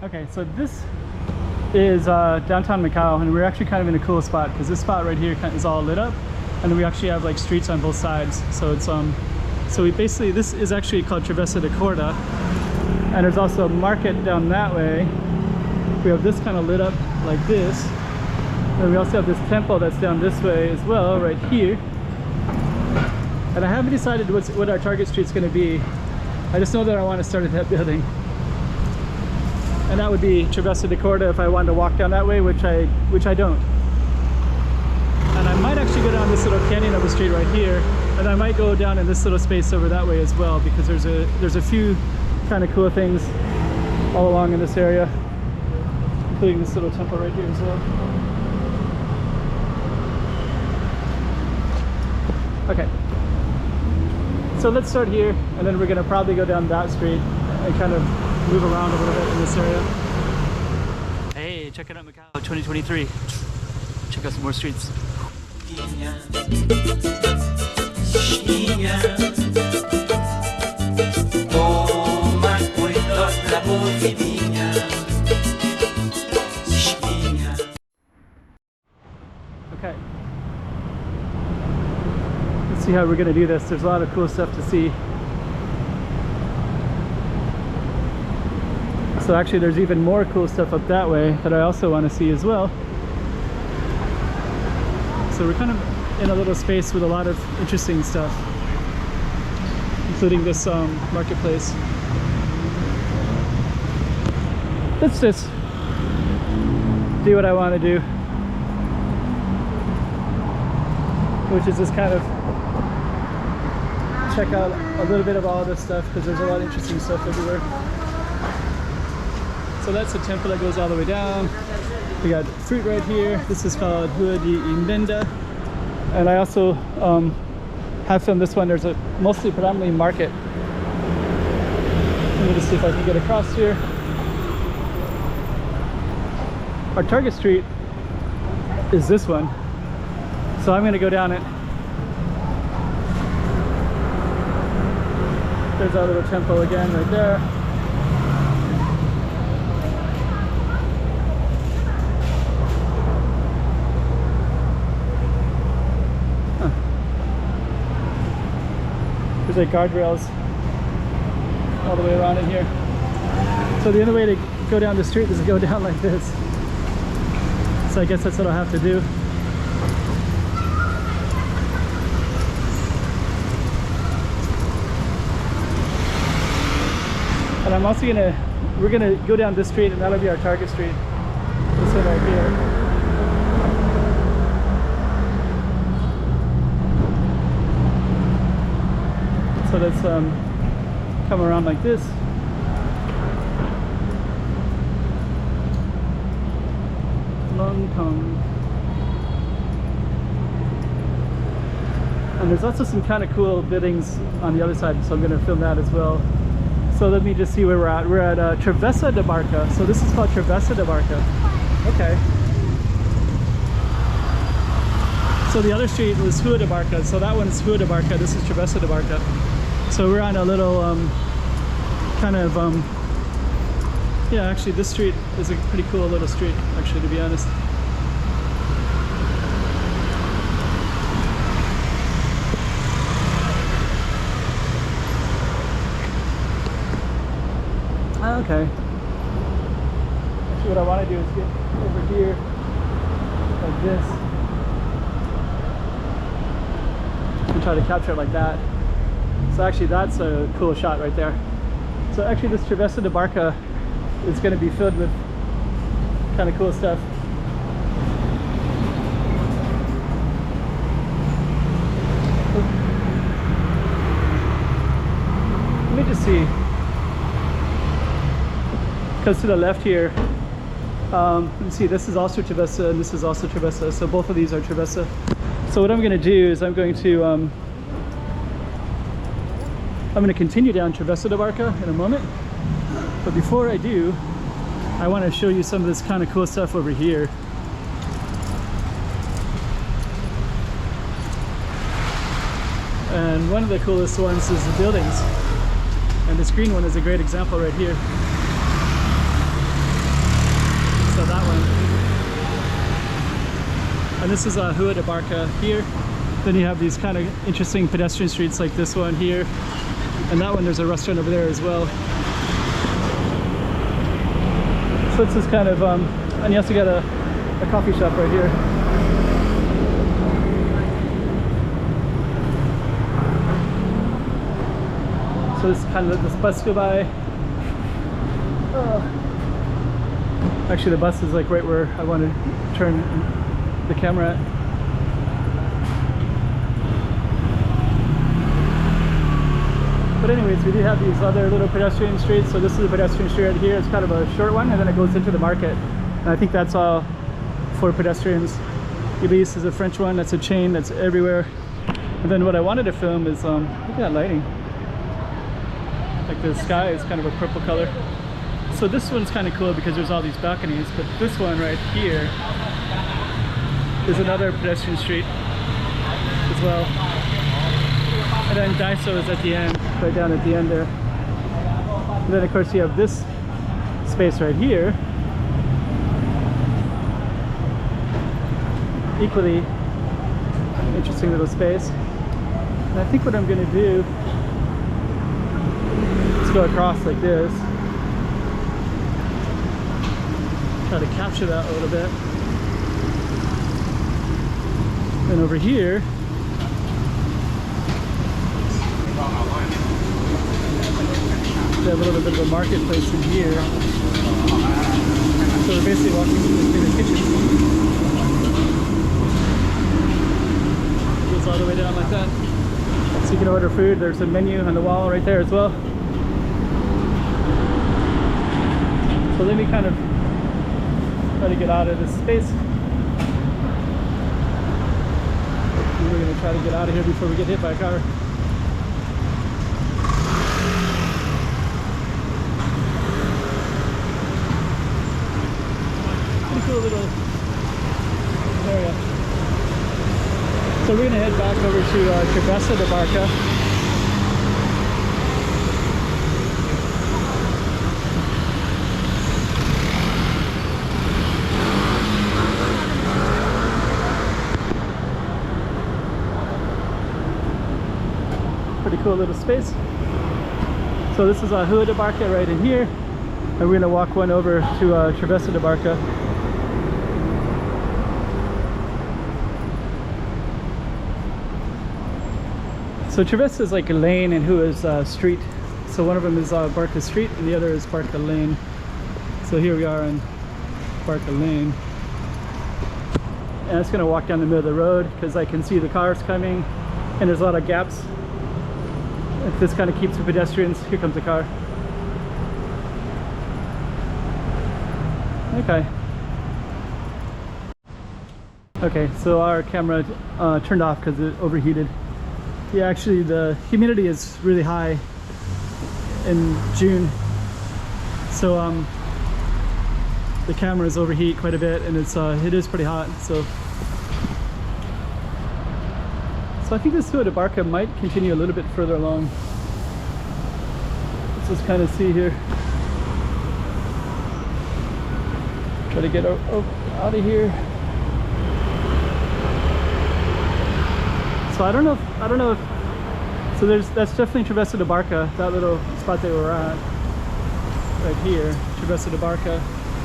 Okay, so this is downtown Macau, and we're actually kind of in a cool spot because this spot right here is all lit up, and we actually have like streets on both sides. So it's so we basically, this is actually called Travessa de Corda, and there's also a market down that way. We have this kind of lit up like this, and we also have this temple that's down this way as well, right here. And I haven't decided what our target street's going to be. I just know that I want to start at that building. And that would be Travessa de Corda if I wanted to walk down that way, which I don't. And I might actually go down this little canyon of a street right here, and I might go down in this little space over that way as well, because there's a few kind of cool things all along in this area, including this little temple right here as well. Okay, so let's start here, and then we're gonna probably go down that street and kind of move around a little bit in this area. Hey, check it out, Macau 2023. Check out some more streets. Okay. Let's see how we're gonna do this. There's a lot of cool stuff to see. So actually there's even more cool stuff up that way that I also want to see as well. So we're kind of in a little space with a lot of interesting stuff, including this marketplace. Let's just do what I want to do, which is just kind of check out a little bit of all this stuff, because there's a lot of interesting stuff everywhere. So that's a temple that goes all the way down. We got fruit right here. This is called Rua de Imbenda. And I also have filmed this one. There's a mostly predominantly market. Let me just see if I can get across here. Our target street is this one. So I'm gonna go down it. There's our little temple again right there. There's like guardrails all the way around in here. So the only way to go down the street is to go down like this. So I guess that's what I'll have to do. And I'm also we're gonna go down this street, and that'll be our target street. This one right here. So let's come around like this. Long tongue. And there's also some kind of cool buildings on the other side, so I'm going to film that as well. So let me just see where we're at. We're at Travessa de Barca. So this is called Travessa de Barca. Okay. So the other street was Rua de Barca. So that one's Rua de Barca. This is Travessa de Barca. So we're on a little kind of yeah, actually this street is a pretty cool little street, actually, to be honest. Okay. Actually what I want to do is get over here like this and try to capture it like that. So actually that's a cool shot right there. So actually this Travessa de Barca is going to be filled with kind of cool stuff. Let me just see. Because to the left here, let me see, this is also Travessa and this is also Travessa. So both of these are Travessa. So what I'm going to do is I'm going to continue down Travessa de Barca in a moment, but before I do, I want to show you some of this kind of cool stuff over here. And one of the coolest ones is the buildings, and this green one is a great example right here. that one. And this is Rua de Barca here. Then you have these kind of interesting pedestrian streets like this one here. And that one, there's a restaurant over there as well. So it's just kind of, and you also got a coffee shop right here. So this kind of, this bus go by. Actually, the bus is like right where I want to turn the camera at. But anyways, we do have these other little pedestrian streets. So this is a pedestrian street right here. It's kind of a short one, and then it goes into the market. And I think that's all for pedestrians. Elise is a French one. That's a chain that's everywhere. And then what I wanted to film is, look at that lighting. Like the sky is kind of a purple color. So this one's kind of cool because there's all these balconies. But this one right here is another pedestrian street as well. And then Daiso is at the end, right down at the end there. And then of course you have this space right here. Equally interesting little space. And I think what I'm going to do is go across like this. Try to capture that a little bit. And over here, they have a little bit of a marketplace in here. So we're basically walking through the kitchen. It goes all the way down like that. So you can order food. There's a menu on the wall right there as well. So let me kind of try to get out of this space. We're going to try to get out of here before we get hit by a car. Pretty cool little area. So we're going to head back over to Travessa de Barca. Pretty cool little space. So this is Rua de Barca right in here, and we're going to walk one over to Travessa de Barca. So Travessa is like a lane and Rua's street. So one of them is Barca Street and the other is Barca Lane. So here we are on Barca Lane. And I'm just going to walk down the middle of the road because I can see the cars coming and there's a lot of gaps. This kind of keeps the pedestrians. Here comes a car. Okay, so our camera turned off because it overheated. Yeah, actually the humidity is really high in June. So the cameras overheat quite a bit and it is pretty hot. So I think this Rua de Barca might continue a little bit further along. Let's just kind of see here. Try to get out of here. So I don't know if so that's definitely Travessa de Barca, that little spot that we're at right here, Travessa de Barca.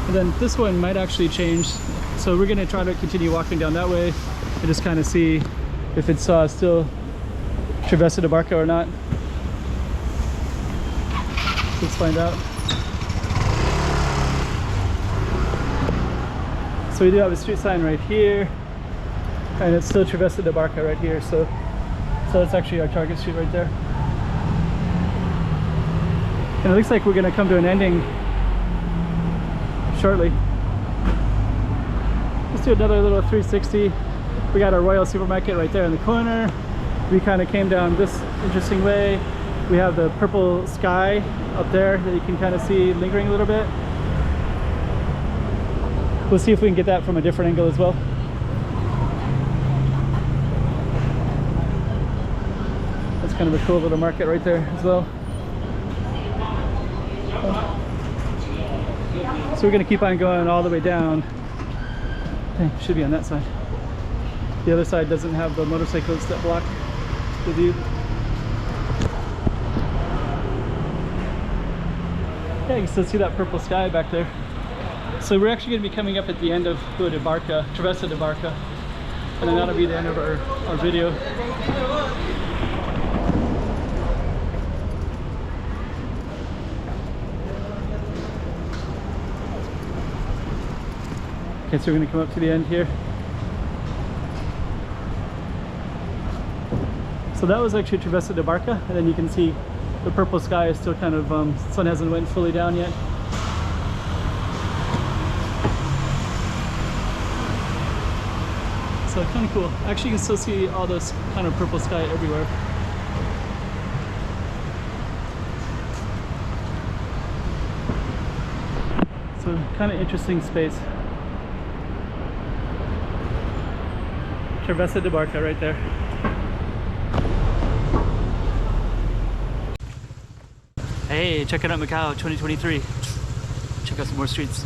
And then this one might actually change. So we're gonna try to continue walking down that way and just kind of see if it's still Travessa de Barca or not. Let's find out. So we do have a street sign right here, and it's still Travessa de Barca right here. So that's actually our target street right there. And it looks like we're gonna come to an ending shortly. Let's do another little 360. We got our Royal Supermarket right there in the corner. We kind of came down this interesting way. We have the purple sky up there that you can kind of see lingering a little bit. We'll see if we can get that from a different angle as well. That's kind of a cool little market right there as well. So So we're gonna keep on going all the way down. Dang, should be on that side. The other side doesn't have the motorcycles that block the view. Yeah, you can still see that purple sky back there. So we're actually going to be coming up at the end of Barca, Travessa de Barca, and then that'll be the end of our video. Okay, so we're going to come up to the end here. So that was actually Travessa de Barca, and then you can see the purple sky is still kind of, sun hasn't went fully down yet. So kind of cool. Actually, you can still see all this kind of purple sky everywhere. So kind of interesting space. Travessa de Barca right there. Hey, check it out Macau 2023. Check out some more streets.